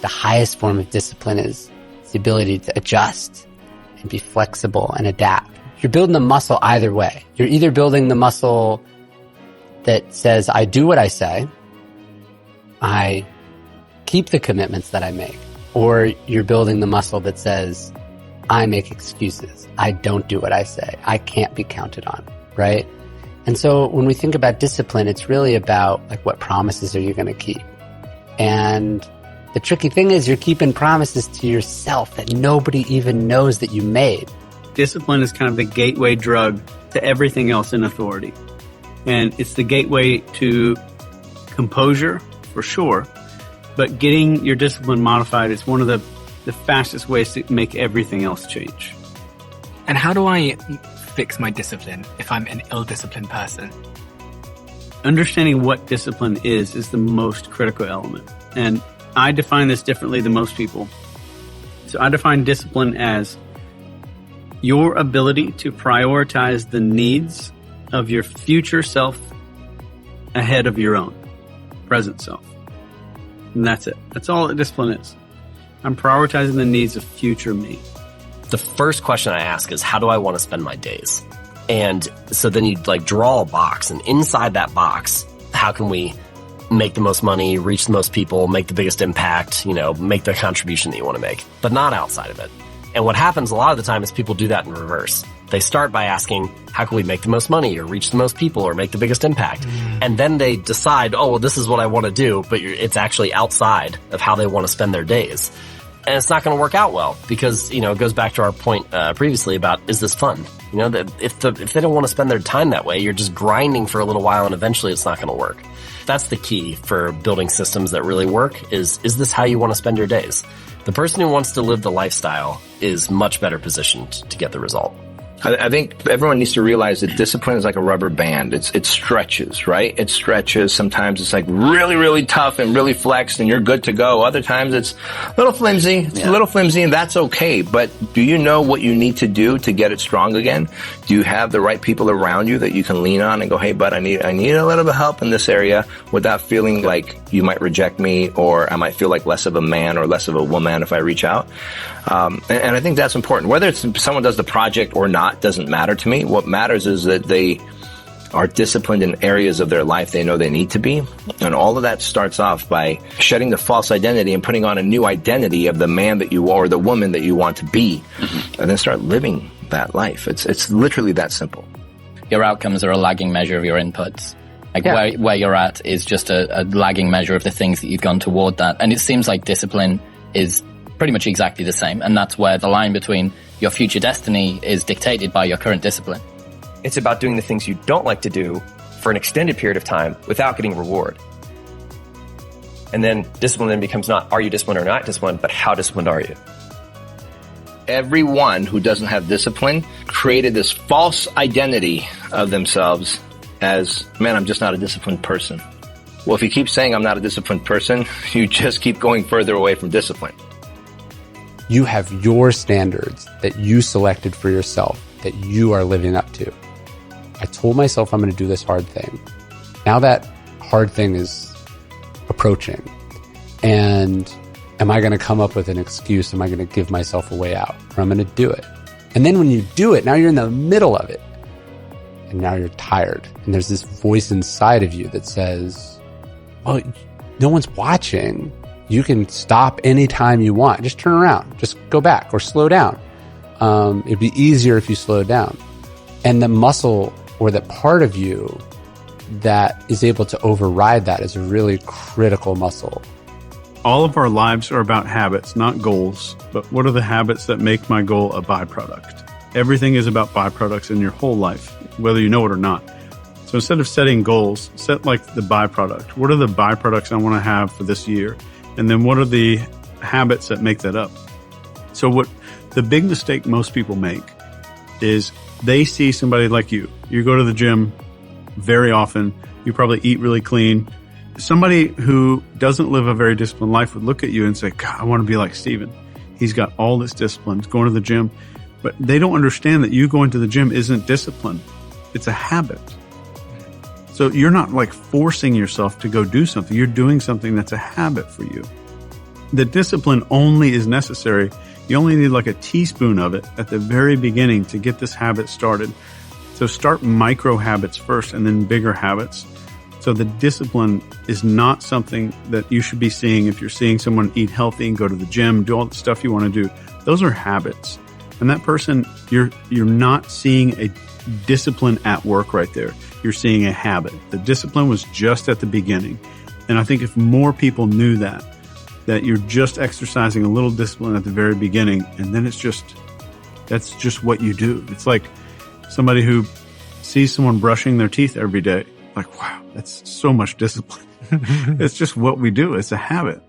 the highest form of discipline is the ability to adjust and be flexible and adapt. You're building the muscle either way. You're either building the muscle that says, I do what I say, I keep the commitments that I make, or you're building the muscle that says, I make excuses, I don't do what I say, I can't be counted on, right? And so when we think about discipline, it's really about like, what promises are you going to keep? And the tricky thing is you're keeping promises to yourself that nobody even knows that you made. Discipline is kind of the gateway drug to everything else in authority. And it's the gateway to composure, for sure. But getting your discipline modified is one of the fastest ways to make everything else change. And how do I fix my discipline if I'm an ill-disciplined person? Understanding what discipline is the most critical element. And I define this differently than most people. So I define discipline as your ability to prioritize the needs of your future self ahead of your own present self. And that's it. That's all that discipline is. I'm prioritizing the needs of future me. The first question I ask is, how do I want to spend my days? And so then you like draw a box, and inside that box, how can we make the most money, reach the most people, make the biggest impact, make the contribution that you want to make, but not outside of it. And what happens a lot of the time is people do that in reverse. They start by asking, how can we make the most money or reach the most people or make the biggest impact? And then they decide, oh, well, this is what I want to do, but it's actually outside of how they want to spend their days. And it's not going to work out well because, it goes back to our point previously about, is this fun? That if they don't want to spend their time that way, you're just grinding for a little while and eventually it's not going to work. That's the key for building systems that really work is this how you want to spend your days? The person who wants to live the lifestyle is much better positioned to get the result. I think everyone needs to realize that discipline is like a rubber band. It stretches, right? It stretches. Sometimes it's like really, really tough and really flexed and you're good to go. Other times it's a little flimsy. It's a little flimsy and that's okay. But do you know what you need to do to get it strong again? Do you have the right people around you that you can lean on and go, hey, bud, I need a little bit of help in this area without feeling like you might reject me or I might feel like less of a man or less of a woman if I reach out. And I think that's important. Whether it's someone does the project or not doesn't matter to me. What matters is that they are disciplined in areas of their life they know they need to be. And all of that starts off by shedding the false identity and putting on a new identity of the man that you are or the woman that you want to be. And then start living that life. It's literally that simple. Your outcomes are a lagging measure of your inputs. Where you're at is just a lagging measure of the things that you've gone toward that. And it seems like discipline is pretty much exactly the same. And that's where the line between your future destiny is dictated by your current discipline. It's about doing the things you don't like to do for an extended period of time without getting reward. And then discipline then becomes not, are you disciplined or not disciplined, but how disciplined are you? Everyone who doesn't have discipline created this false identity of themselves as, man, I'm just not a disciplined person. Well, if you keep saying I'm not a disciplined person, you just keep going further away from discipline. You have your standards that you selected for yourself that you are living up to. I told myself I'm going to do this hard thing. Now that hard thing is approaching. And am I going to come up with an excuse? Am I going to give myself a way out? Or I'm going to do it. And then when you do it, now you're in the middle of it. And now you're tired. And there's this voice inside of you that says, well, no one's watching. You can stop anytime you want. Just turn around. Just go back or slow down. It'd be easier if you slowed down. And the muscle or the part of you that is able to override that is a really critical muscle. All of our lives are about habits, not goals. But what are the habits that make my goal a byproduct? Everything is about byproducts in your whole life, whether you know it or not. So instead of setting goals, set like the byproduct. What are the byproducts I want to have for this year? And then what are the habits that make that up? So what the big mistake most people make is they see somebody like you. You go to the gym very often. You probably eat really clean. Somebody who doesn't live a very disciplined life would look at you and say, God, I want to be like Steven. He's got all this discipline. He's going to the gym. But they don't understand that you going to the gym isn't discipline. It's a habit. So you're not like forcing yourself to go do something. You're doing something that's a habit for you. the discipline only is necessary. You only need like a teaspoon of it at the very beginning to get this habit started. So start micro habits first and then bigger habits. So the discipline is not something that you should be seeing if you're seeing someone eat healthy and go to the gym, do all the stuff you want to do. Those are habits. And that person, you're not seeing a discipline at work right there. You're seeing a habit. The discipline was just at the beginning. And I think if more people knew that you're just exercising a little discipline at the very beginning, and then that's just what you do. It's like somebody who sees someone brushing their teeth every day. Like, wow, that's so much discipline. It's just what we do. It's a habit.